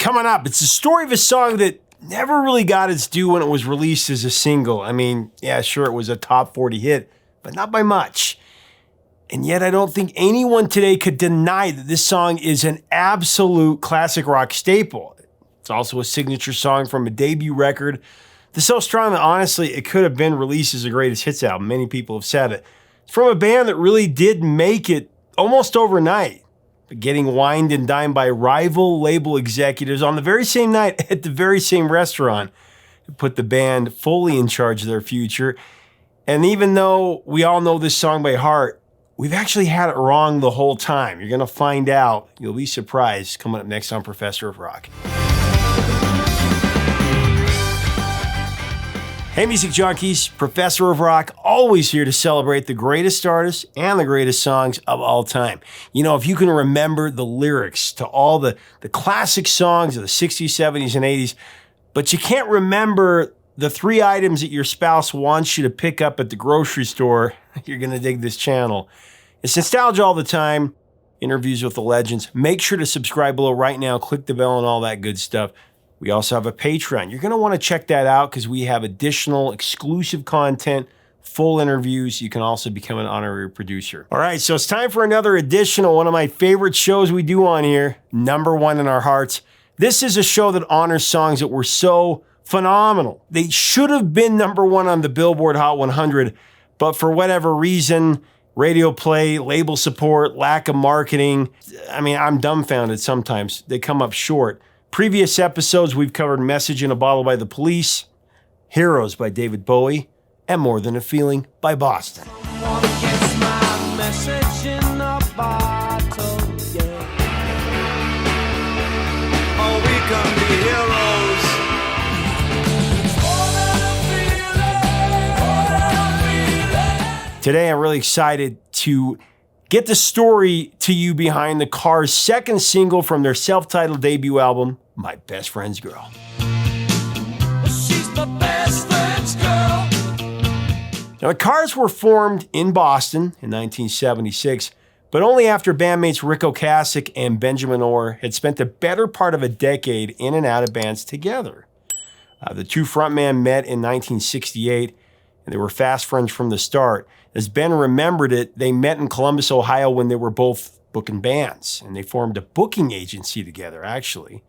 Coming up, it's the story of a song that never really got its due when it was released as a single. I mean, yeah, sure, it was a top 40 hit, but not by much. And yet I don't think anyone today could deny that this song is an absolute classic rock staple. It's also a signature song from a debut record that's so strong that honestly, it could have been released as a greatest hits album. Many people have said it. It's from a band that really did make it almost overnight, but getting wined and dined by rival label executives on the very same night at the very same restaurant. It put the band fully in charge of their future. And even though we all know this song by heart, we've actually had it wrong the whole time. You're going to find out. You'll be surprised. Coming up next on Professor of Rock. Hey, music junkies. Professor of Rock, always here to celebrate the greatest artists and the greatest songs of all time. You know, if you can remember the lyrics to all the classic songs of the 60s, 70s, and 80s, but you can't remember the 3 items that your spouse wants you to pick up at the grocery store, you're going to dig this channel. It's nostalgia all the time, interviews with the legends. Make sure to subscribe below right now, click the bell and all that good stuff. We also have a Patreon. You're going to want to check that out because we have additional exclusive content, full interviews. You can also become an honorary producer. All right, so it's time for another edition of one of my favorite shows we do on here, number 1 in our hearts. This is a show that honors songs that were so phenomenal. They should have been number 1 on the Billboard Hot 100, but for whatever reason, radio play, label support, lack of marketing, I mean, I'm dumbfounded sometimes. They come up short. Previous episodes, we've covered Message in a Bottle by The Police, Heroes by David Bowie, and More Than a Feeling by Boston. Today, I'm really excited to get the story to you behind the Cars' second single from their self-titled debut album, My Best Friend's Girl. She's my best friend's girl. Now, the Cars were formed in Boston in 1976, but only after bandmates Rik Ocasek and Benjamin Orr had spent the better part of a decade in and out of bands together. The two frontmen met in 1968, and they were fast friends from the start. As Ben remembered it, they met in Columbus, Ohio when they were both booking bands, and they formed a booking agency together, actually.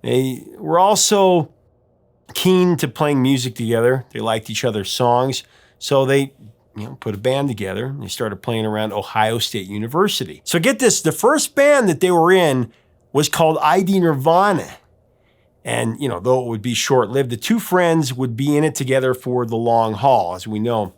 They were also keen to playing music together. They liked each other's songs, so they put a band together, and they started playing around Ohio State University. So get this, the first band that they were in was called ID Nirvana. And, though it would be short-lived, the two friends would be in it together for the long haul, as we know.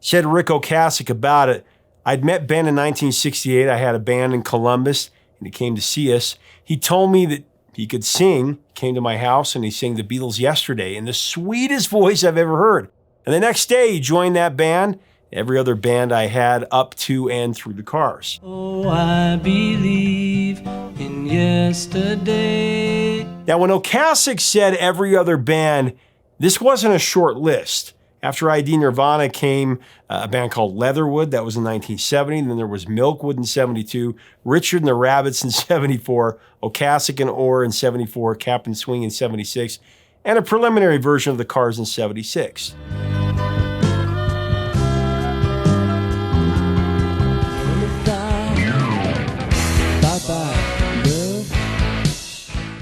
Said Rik Ocasek about it, I'd met Ben in 1968. I had a band in Columbus, and he came to see us. He told me that he could sing, came to my house, and he sang the Beatles Yesterday in the sweetest voice I've ever heard. And the next day, he joined that band, every other band I had up to and through the Cars. Oh, I believe in yesterday. Now, when Ocasek said every other band, this wasn't a short list. After ID Nirvana came a band called Leatherwood, that was in 1970. Then there was Milkwood in 72, Richard and the Rabbits in 74, Ocasek and Orr in 74, Captain Swing in 76, and a preliminary version of the Cars in 76.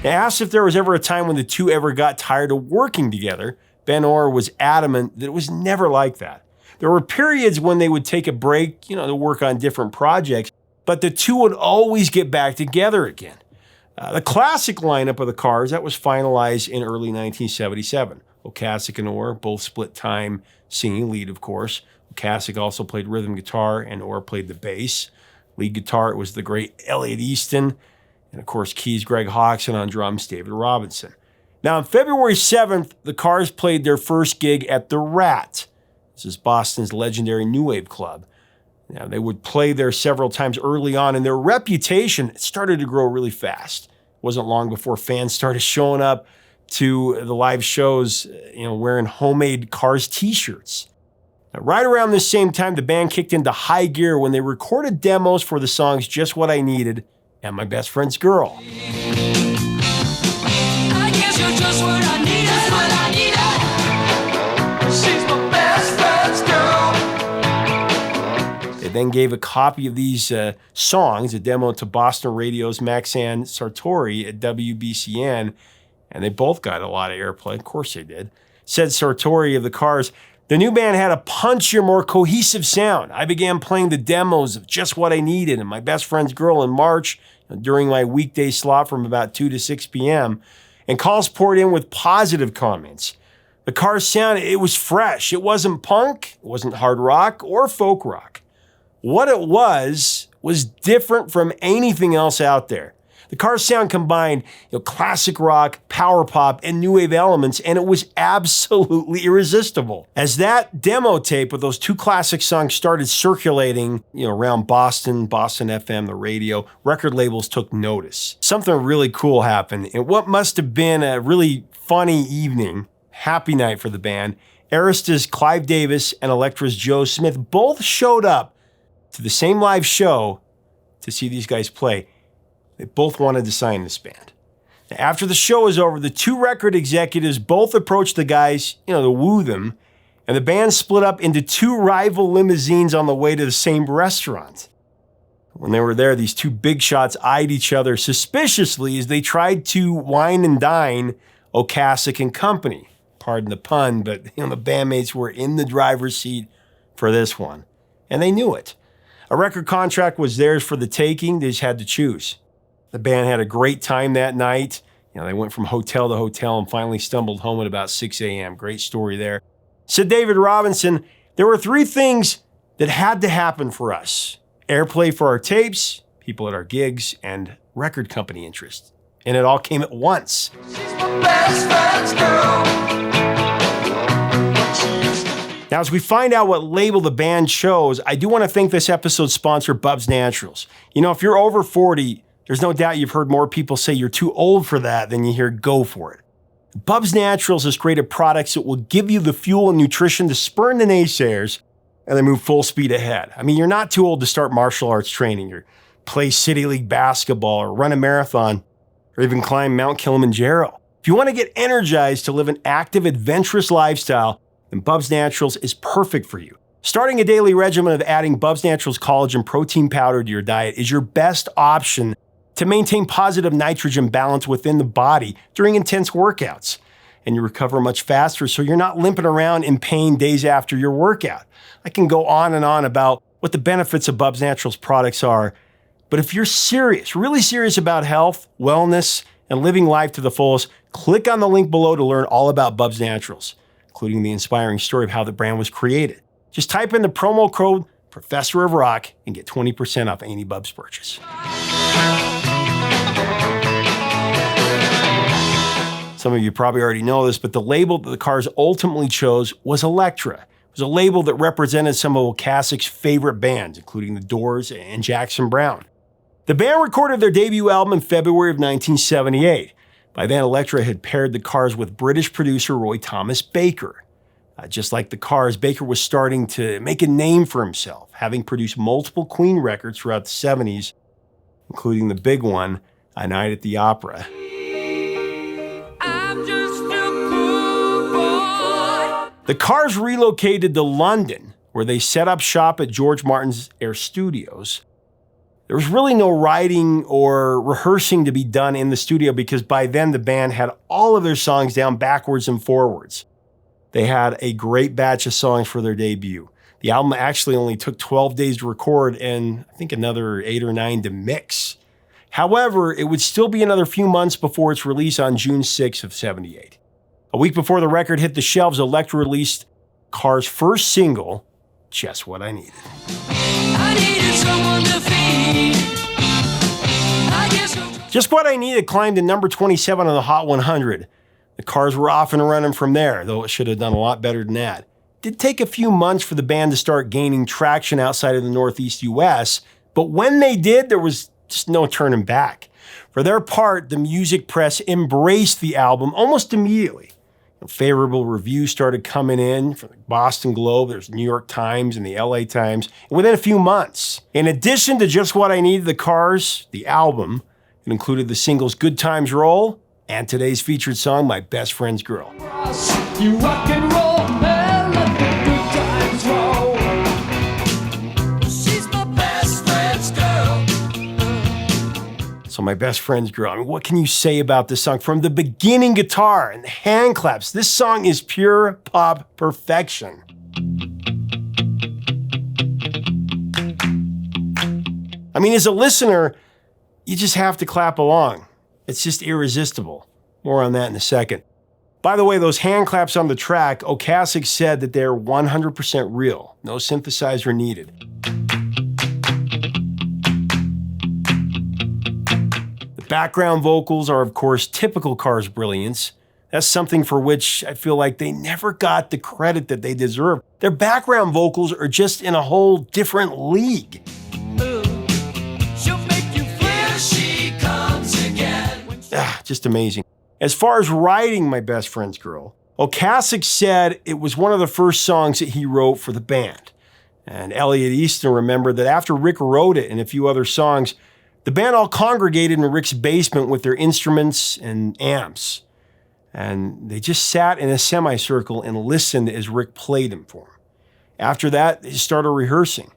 I asked if there was ever a time when the two ever got tired of working together. Ben Orr was adamant that it was never like that. There were periods when they would take a break, to work on different projects, but the two would always get back together again. The classic lineup of the Cars, that was finalized in early 1977. Ocasek and Orr both split time singing lead, of course. Ocasek also played rhythm guitar, and Orr played the bass. Lead guitar, it was the great Elliot Easton. And of course, keys, Greg Hodgson, on drums, David Robinson. Now, on February 7th, the Cars played their first gig at The Rat. This is Boston's legendary new wave club. Now, they would play there several times early on, and their reputation started to grow really fast. It wasn't long before fans started showing up to the live shows, wearing homemade Cars t-shirts. Now, right around this same time, the band kicked into high gear when they recorded demos for the songs Just What I Needed and My Best Friend's Girl. then gave a copy of these songs, a demo, to Boston Radio's Maxine Sartori at WBCN, and they both got a lot of airplay. Of course they did. Said Sartori of the Cars, "The new band had a punchier, more cohesive sound. I began playing the demos of Just What I Needed and My Best Friend's Girl in March during my weekday slot from about 2 to 6 p.m., and calls poured in with positive comments. The Cars sound, it was fresh. It wasn't punk, it wasn't hard rock or folk rock. What it was different from anything else out there. The Cars sound combined, classic rock, power pop, and new wave elements, and it was absolutely irresistible." As that demo tape with those two classic songs started circulating, around Boston FM, the radio, record labels took notice. Something really cool happened, and what must have been a really funny evening, happy night for the band, Arista's Clive Davis and Elektra's Joe Smith both showed up to the same live show to see these guys play. They both wanted to sign this band. Now, after the show was over, the two record executives both approached the guys, to woo them, and the band split up into two rival limousines on the way to the same restaurant. When they were there, these two big shots eyed each other suspiciously as they tried to wine and dine Ocasek and company. Pardon the pun, but the bandmates were in the driver's seat for this one, and they knew it. A record contract was theirs for the taking. They just had to choose. The band had a great time that night. They went from hotel to hotel and finally stumbled home at about 6 a.m. Great story there. Said David Robinson, "There were three things that had to happen for us: airplay for our tapes, people at our gigs, and record company interest. And it all came at once." She's my best friend's girl. Now, as we find out what label the band chose, I do want to thank this episode's sponsor, Bubs Naturals. If you're over 40, there's no doubt you've heard more people say you're too old for that than you hear go for it. Bubs Naturals has created products that will give you the fuel and nutrition to spurn the naysayers and then move full speed ahead. You're not too old to start martial arts training or play City League basketball or run a marathon or even climb Mount Kilimanjaro. If you want to get energized to live an active, adventurous lifestyle, then Bubs Naturals is perfect for you. Starting a daily regimen of adding Bubs Naturals collagen protein powder to your diet is your best option to maintain positive nitrogen balance within the body during intense workouts. And you recover much faster, so you're not limping around in pain days after your workout. I can go on and on about what the benefits of Bubs Naturals products are, but if you're serious, really serious about health, wellness, and living life to the fullest, click on the link below to learn all about Bubs Naturals, including the inspiring story of how the brand was created. Just type in the promo code Professor of Rock and get 20% off any Bubs purchase. Some of you probably already know this, but the label that the Cars ultimately chose was Elektra. It was a label that represented some of Ocasek's favorite bands, including The Doors and Jackson Browne. The band recorded their debut album in February of 1978. By then, Elektra had paired the Cars with British producer Roy Thomas Baker. Just like the Cars, Baker was starting to make a name for himself, having produced multiple Queen records throughout the 70s, including the big one, A Night at the Opera. The Cars relocated to London, where they set up shop at George Martin's Air Studios. There was really no writing or rehearsing to be done in the studio because by then the band had all of their songs down backwards and forwards. They had a great batch of songs for their debut. The album actually only took 12 days to record and I think another 8 or 9 to mix. However, it would still be another few months before its release on June 6th of 78. A week before the record hit the shelves, Elektra released Cars' first single, Just What I Needed. I needed someone to feed. Just What I Needed climbed to number 27 on the Hot 100. The Cars were off and running from there, though it should have done a lot better than that. It did take a few months for the band to start gaining traction outside of the Northeast US, but when they did, there was just no turning back. For their part, the music press embraced the album almost immediately. Favorable reviews started coming in from the Boston Globe, there's New York Times and the LA Times, and within a few months. In addition to Just What I Needed, the Cars, the album, it included the singles Good Times Roll and today's featured song, My Best Friend's Girl. You rock and roll, and let the good times roll. She's My Best Friend's Girl. I mean, what can you say about this song? From the beginning guitar and the hand claps, this song is pure pop perfection. I mean, as a listener, you just have to clap along. It's just irresistible. More on that in a second. By the way, those hand claps on the track, Ocasek said that they're 100% real. No synthesizer needed. The background vocals are, of course, typical Cars brilliance. That's something for which I feel like they never got the credit that they deserve. Their background vocals are just in a whole different league. Just amazing. As far as writing My Best Friend's Girl, Ocasek said it was one of the first songs that he wrote for the band. And Elliot Easton remembered that after Rik wrote it and a few other songs, the band all congregated in Rik's basement with their instruments and amps. And they just sat in a semicircle and listened as Rik played them for them. After that, they started rehearsing.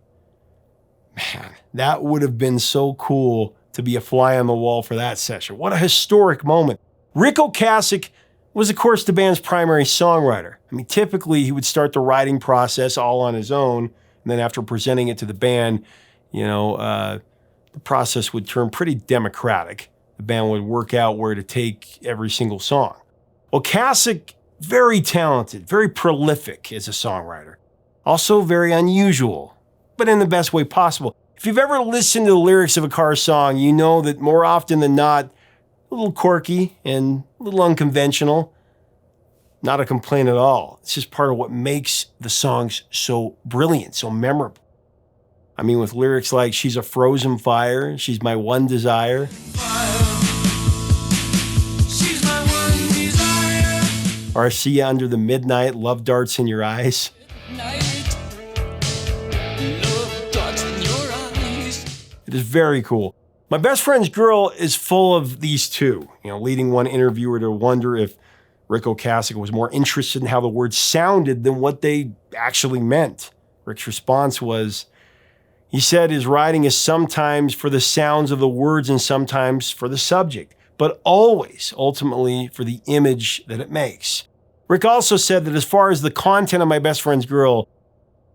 Man, that would have been so cool to be a fly on the wall for that session. What a historic moment. Rik Ocasek was, of course, the band's primary songwriter. I mean, typically he would start the writing process all on his own, and then after presenting it to the band, the process would turn pretty democratic. The band would work out where to take every single song. Ocasek, very talented, very prolific as a songwriter. Also very unusual, but in the best way possible. If you've ever listened to the lyrics of a Cars song, you know that more often than not, a little quirky and a little unconventional. Not a complaint at all. It's just part of what makes the songs so brilliant, so memorable. I mean, with lyrics like, she's a frozen fire, she's my one desire. She's my one desire. Or I see you under the midnight, love darts in your eyes. It is very cool. My Best Friend's Girl is full of these two, leading one interviewer to wonder if Rik Ocasek was more interested in how the words sounded than what they actually meant. Rik's response was, he said his writing is sometimes for the sounds of the words and sometimes for the subject, but always, ultimately, for the image that it makes. Rik also said that as far as the content of My Best Friend's Girl,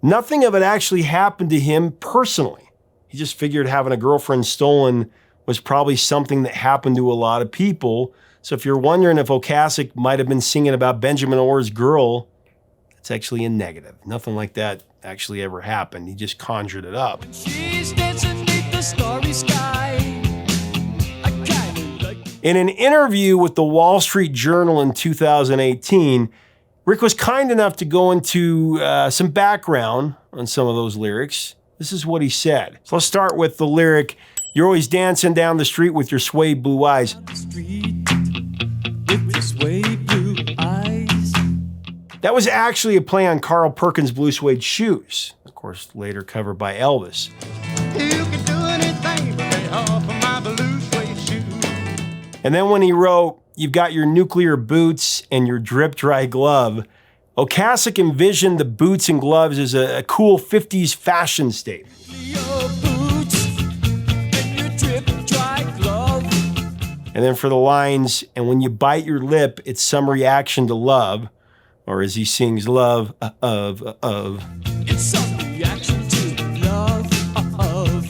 nothing of it actually happened to him personally. He just figured having a girlfriend stolen was probably something that happened to a lot of people. So if you're wondering if Ocasek might have been singing about Benjamin Orr's girl, it's actually a negative. Nothing like that actually ever happened. He just conjured it up. She's dancing beneath the starry sky. In an interview with the Wall Street Journal in 2018, Rik was kind enough to go into some background on some of those lyrics. This is what he said. So let's start with the lyric, you're always dancing down the street with your suede blue eyes. That was actually a play on Carl Perkins' blue suede shoes, of course, later covered by Elvis. You can do anything but lay off of my blue suede shoes. And then when he wrote, you've got your nuclear boots and your drip dry glove, Ocasek envisioned the boots and gloves as a cool 50s fashion statement. Your boots and your drip dry glove. And then for the lines, and when you bite your lip, it's some reaction to love, or as he sings, love of. It's some reaction to love of.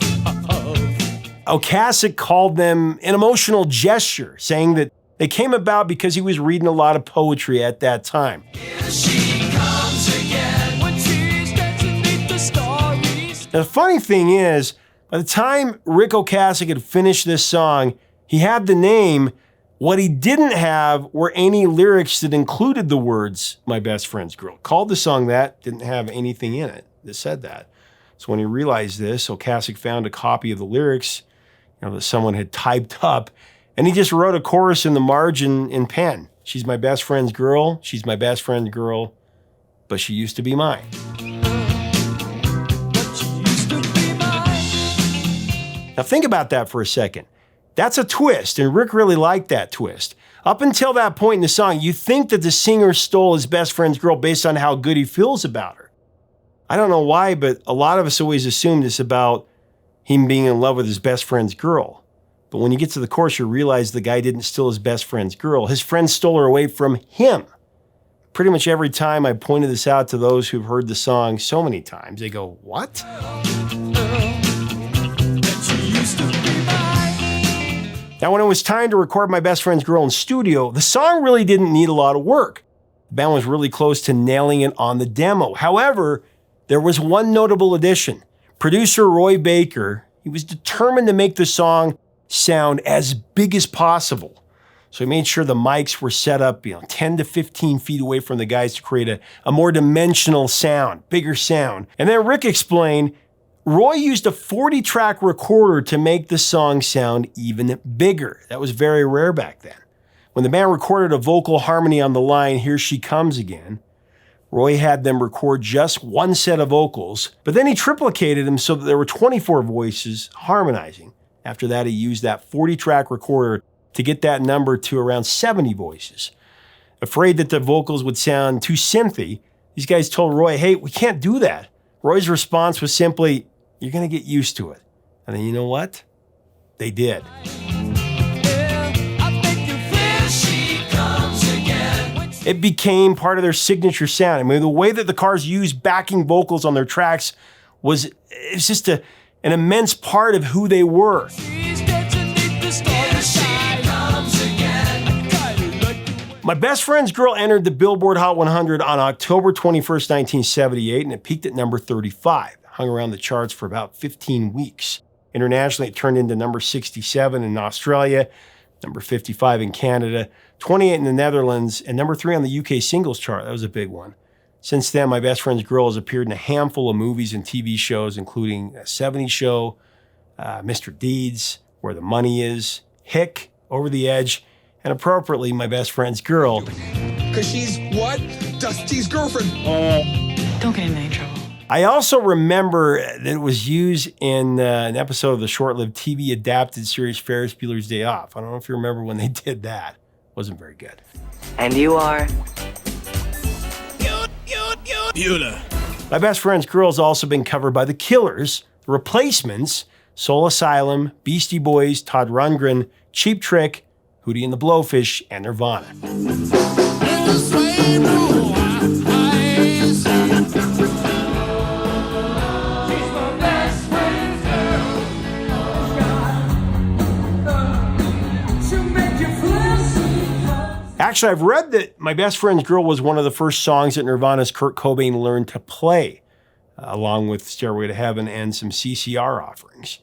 Ocasek called them an emotional gesture, saying that they came about because he was reading a lot of poetry at that time. Here she comes again when she's dancing beneath the starry sky. Now, the funny thing is, by the time Rik Ocasek had finished this song, he had the name. What he didn't have were any lyrics that included the words, My Best Friend's Girl. Called the song that, didn't have anything in it that said that. So when he realized this, Ocasek found a copy of the lyrics that someone had typed up, and he just wrote a chorus in the margin in pen. She's my best friend's girl, she's my best friend's girl, but she used to be mine. But she used to be mine. Now think about that for a second. That's a twist, and Rik really liked that twist. Up until that point in the song, you think that the singer stole his best friend's girl based on how good he feels about her. I don't know why, but a lot of us always assumed it's about him being in love with his best friend's girl. But But when you get to the chorus, you realize the guy didn't steal his best friend's girl. His friend stole her away from him. Pretty much every time I pointed this out to those who've heard the song so many times, they go, what? Now, when it was time to record My Best Friend's Girl in studio, the song really didn't need a lot of work. The band was really close to nailing it on the demo. However, there was one notable addition. Producer Roy Baker, he was determined to make the song sound as big as possible. So he made sure the mics were set up 10 to 15 feet away from the guys to create a more dimensional sound, bigger sound. And then Rik explained, Roy used a 40-track recorder to make the song sound even bigger. That was very rare back then. When the band recorded a vocal harmony on the line, Here She Comes Again, Roy had them record just one set of vocals, but then he triplicated them so that there were 24 voices harmonizing. After that, he used that 40-track recorder to get that number to around 70 voices. Afraid that the vocals would sound too synthy, these guys told Roy, hey, we can't do that. Roy's response was simply, you're going to get used to it. And then you know what? They did. It became part of their signature sound. I mean, the way that the Cars used backing vocals on their tracks was just an immense part of who they were. My Best Friend's Girl entered the Billboard Hot 100 on October 21st, 1978, and it peaked at number 35. It hung around the charts for about 15 weeks. Internationally, it turned into number 67 in Australia, number 55 in Canada, 28 in the Netherlands, and number 3 on the UK singles chart. That was a big one. Since then, My Best Friend's Girl has appeared in a handful of movies and TV shows, including A 70s Show, Mr. Deeds, Where the Money Is, Hick, Over the Edge, and appropriately, My Best Friend's Girl. Because she's what? Dusty's girlfriend. Don't get in any trouble. I also remember that it was used in an episode of the short-lived TV adapted series Ferris Bueller's Day Off. I don't know if you remember when they did that. Wasn't very good. And you are? Bueller. My Best Friend's Girl has also been covered by The Killers, The Replacements, Soul Asylum, Beastie Boys, Todd Rundgren, Cheap Trick, Hootie and the Blowfish, and Nirvana. Actually, I've read that My Best Friend's Girl was one of the first songs that Nirvana's Kurt Cobain learned to play, along with Stairway to Heaven and some CCR offerings.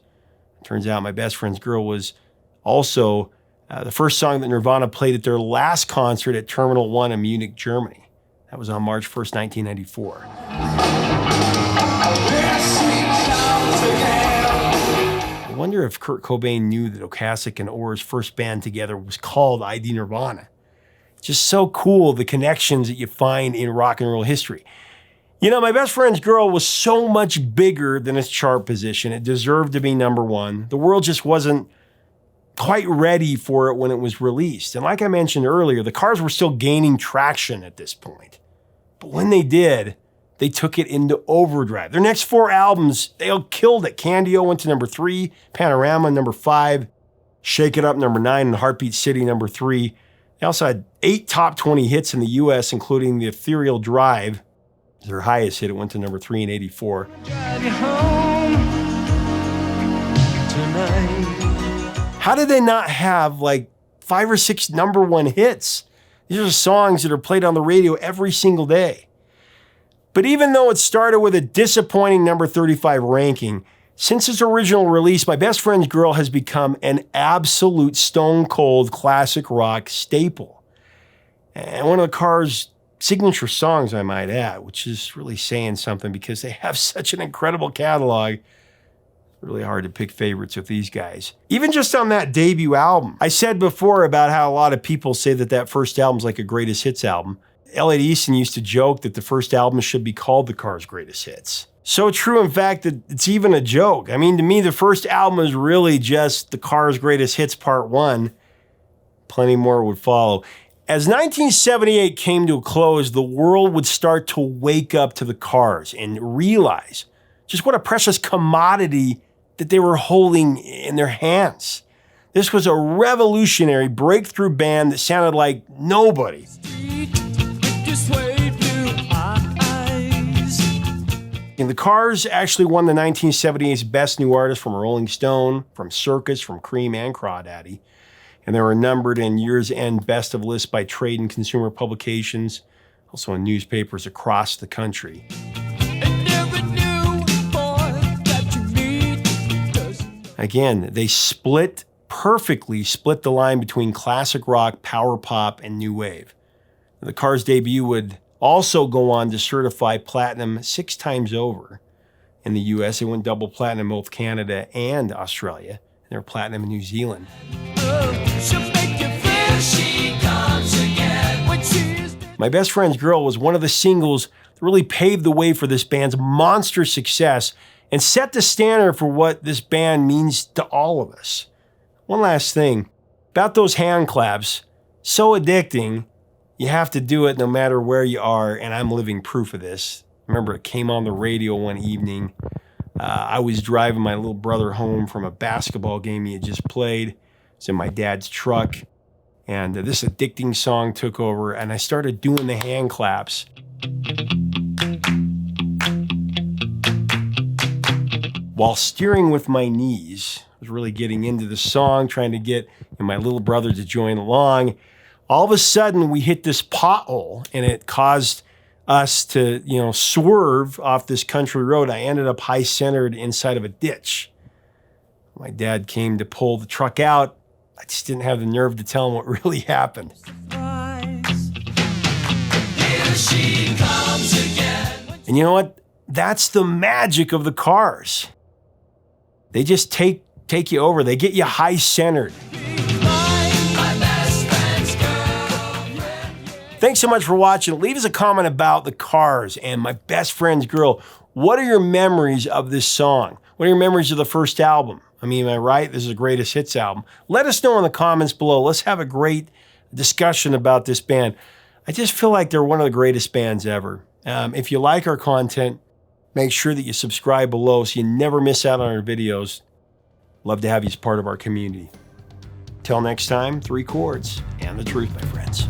It turns out My Best Friend's Girl was also the first song that Nirvana played at their last concert at Terminal 1 in Munich, Germany. That was on March 1st, 1994. I wonder if Kurt Cobain knew that Ocasek and Orr's first band together was called ID Nirvana. Just so cool, the connections that you find in rock and roll history. You know, My Best Friend's Girl was so much bigger than its chart position. It deserved to be number one. The world just wasn't quite ready for it when it was released. And like I mentioned earlier, the Cars were still gaining traction at this point. But when they did, they took it into overdrive. Their next 4 albums, they all killed it. Candy-O went to number 3, Panorama number 5, Shake It Up number 9, and Heartbeat City number 3. They also had 8 top 20 hits in the US, including The Ethereal Drive. Their highest hit, it went to number 3 in 84. Drive you home tonight. How did they not have like 5 or 6 number 1 hits? These are songs that are played on the radio every single day. But even though it started with a disappointing number 35 ranking, since its original release, My Best Friend's Girl has become an absolute stone-cold classic rock staple. And one of the Cars' signature songs, I might add, which is really saying something because they have such an incredible catalog. Really hard to pick favorites with these guys. Even just on that debut album. I said before about how a lot of people say that first album's like a greatest hits album. Elliot Easton used to joke that the first album should be called The Cars' Greatest Hits. So true, in fact, that it's even a joke. I mean, to me, the first album is really just The Cars' Greatest Hits Part 1. Plenty more would follow. As 1978 came to a close, the world would start to wake up to the Cars and realize just what a precious commodity that they were holding in their hands. This was a revolutionary breakthrough band that sounded like nobody. And the Cars actually won the 1978's Best New Artist from Rolling Stone, from Circus, from Cream, and Crawdaddy. And they were numbered in year's end best of lists by trade and consumer publications, also in newspapers across the country. Again, they perfectly split the line between classic rock, power pop, and new wave. The Cars' debut would also go on to certify platinum 6 times over. In the US, it went double platinum in both Canada and Australia. And they were platinum in New Zealand. My Best Friend's Girl was one of the singles that really paved the way for this band's monster success and set the standard for what this band means to all of us. One last thing about those hand claps, so addicting, you have to do it no matter where you are, and I'm living proof of this. Remember, it came on the radio one evening. I was driving my little brother home from a basketball game he had just played. It was in my dad's truck, and this addicting song took over, and I started doing the hand claps. While steering with my knees. I was really getting into the song, trying to get my little brother to join along. All of a sudden, we hit this pothole, and it caused us to, swerve off this country road. I ended up high-centered inside of a ditch. My dad came to pull the truck out. I just didn't have the nerve to tell him what really happened. Here she comes again. And you know what? That's the magic of the Cars. They just take you over. They get you high-centered. Thanks so much for watching. Leave us a comment about the Cars and My Best Friend's Girl. What are your memories of this song? What are your memories of the first album? I mean, am I right? This is the greatest hits album. Let us know in the comments below. Let's have a great discussion about this band. I just feel like they're one of the greatest bands ever. If you like our content, make sure that you subscribe below so you never miss out on our videos. Love to have you as part of our community. Till next time, 3 chords and the truth, my friends.